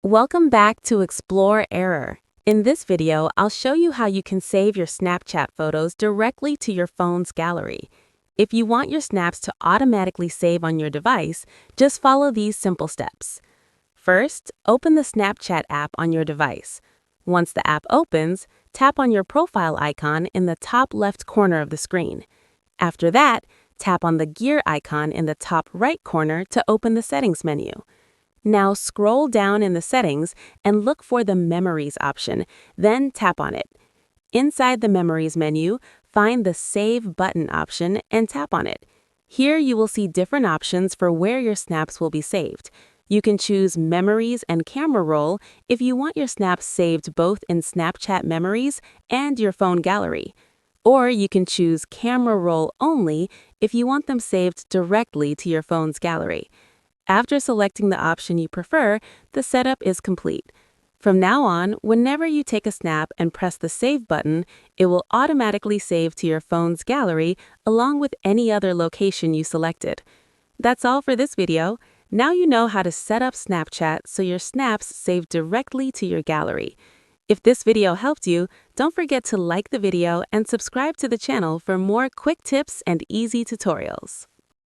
Welcome back to Explore Error. In this video, I'll show you how you can save your Snapchat photos directly to your phone's gallery. If you want your snaps to automatically save on your device, just follow these simple steps. First, open the Snapchat app on your device. Once the app opens, tap on your profile icon in the top left corner of the screen. After that, tap on the gear icon in the top right corner to open the settings menu. Now scroll down in the settings and look for the Memories option, then tap on it. Inside the Memories menu, find the Save button option and tap on it. Here you will see different options for where your snaps will be saved. You can choose Memories and Camera Roll if you want your snaps saved both in Snapchat Memories and your phone gallery. Or you can choose Camera Roll only if you want them saved directly to your phone's gallery. After selecting the option you prefer, the setup is complete. From now on, whenever you take a snap and press the Save button, it will automatically save to your phone's gallery along with any other location you selected. That's all for this video. Now you know how to set up Snapchat so your snaps save directly to your gallery. If this video helped you, don't forget to like the video and subscribe to the channel for more quick tips and easy tutorials.